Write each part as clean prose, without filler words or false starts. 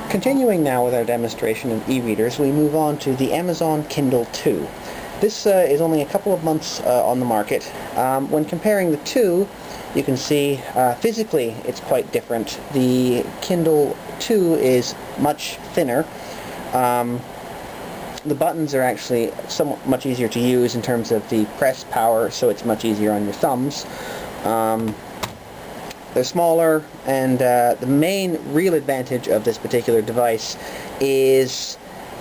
Continuing now with our demonstration of e-readers, we move on to the Amazon Kindle 2. This is only a couple of months on the market. When comparing the two, you can see physically it's quite different. The Kindle 2 is much thinner. The buttons are actually somewhat much easier to use in terms of the press power, so it's much easier on your thumbs. They're smaller, and the main real advantage of this particular device is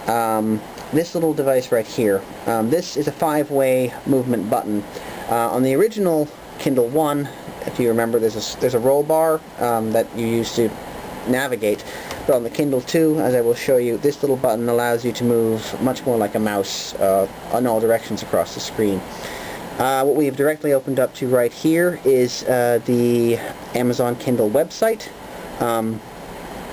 this little device right here. This is a 5-way movement button. On the original Kindle 1, if you remember, there's a roll bar that you use to navigate. But on the Kindle 2, as I will show you, this little button allows you to move much more like a mouse in all directions across the screen. What we have directly opened up to right here is the Amazon Kindle website.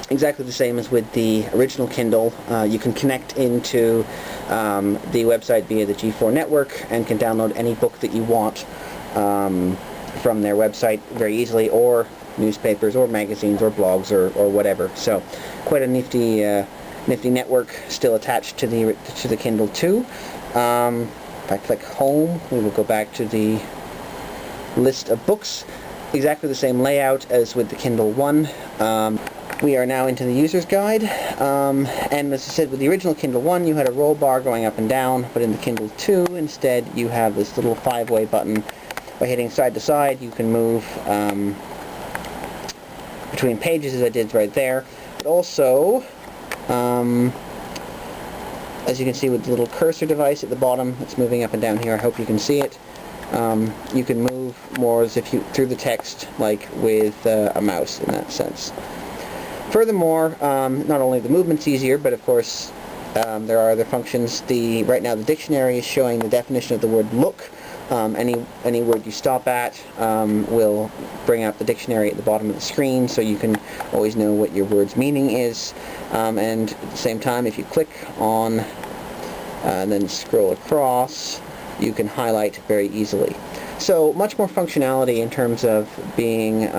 Exactly the same as with the original Kindle. You can connect into the website via the G4 network and can download any book that you want from their website very easily, or newspapers or magazines or blogs or whatever. So quite a nifty network still attached to the Kindle 2. If I click home, we will go back to the list of books. Exactly the same layout as with the Kindle 1. We are now into the user's guide, and as I said, with the original Kindle 1 you had a roll bar going up and down, but in the Kindle 2 instead you have this little 5-way button. By hitting side to side you can move between pages, as I did right there, but also as you can see with the little cursor device at the bottom, it's moving up and down here. I hope you can see it. You can move more as if you through the text, like with a mouse in that sense. Furthermore, not only the movement's easier, but of course there are other functions. Right now the dictionary is showing the definition of the word look. Any word you stop at will bring up the dictionary at the bottom of the screen, so you can always know what your word's meaning is. And at the same time, if you click on and then scroll across, you can highlight very easily. So much more functionality in terms of being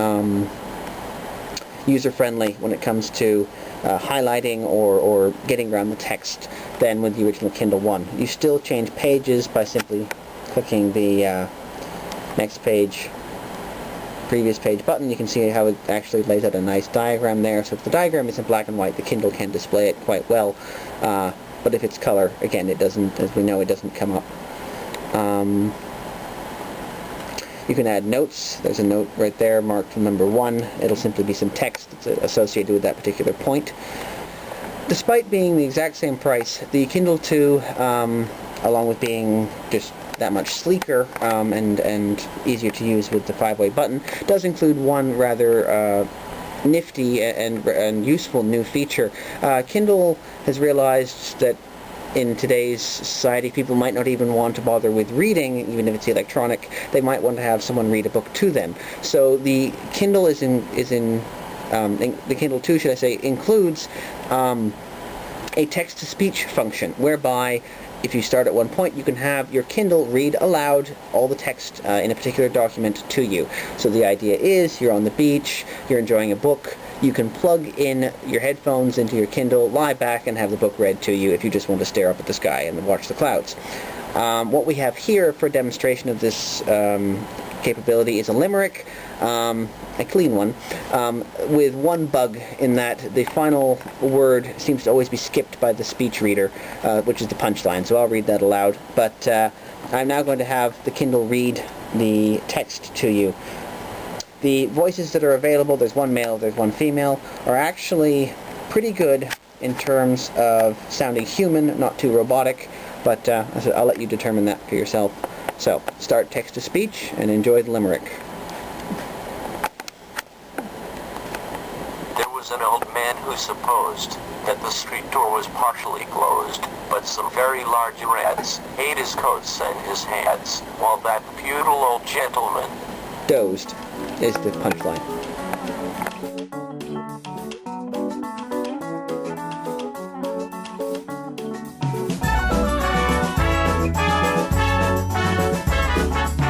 user-friendly when it comes to highlighting or getting around the text than with the original Kindle 1. You still change pages by simply clicking the next page, previous page button. You can see how it actually lays out a nice diagram there. So if the diagram is in black and white, the Kindle can display it quite well. But if it's color, again, it doesn't, as we know, it doesn't come up. You can add notes. There's a note right there marked number 1. It'll simply be some text that's associated with that particular point. Despite being the exact same price, the Kindle 2, along with being just that much sleeker and easier to use with the 5-way button, does include one rather nifty and useful new feature. Kindle has realized that in today's society people might not even want to bother with reading, even if it's electronic. They might want to have someone read a book to them. So the Kindle the Kindle 2, should I say, includes a text-to-speech function, whereby if you start at one point, you can have your Kindle read aloud all the text in a particular document to you. So the idea is, you're on the beach, you're enjoying a book, you can plug in your headphones into your Kindle, lie back, and have the book read to you if you just want to stare up at the sky and watch the clouds. What we have here for a demonstration of this capability is a limerick, a clean one, with one bug in that the final word seems to always be skipped by the speech reader, which is the punchline. So I'll read that aloud, but I'm now going to have the Kindle read the text to you. The voices that are available, there's one male, there's one female, are actually pretty good in terms of sounding human, not too robotic, but I'll let you determine that for yourself. So, start text-to-speech and enjoy the limerick. There was an old man who supposed that the street door was partially closed, but some very large rats ate his coats and his hats, while that feudal old gentleman dozed is the punchline.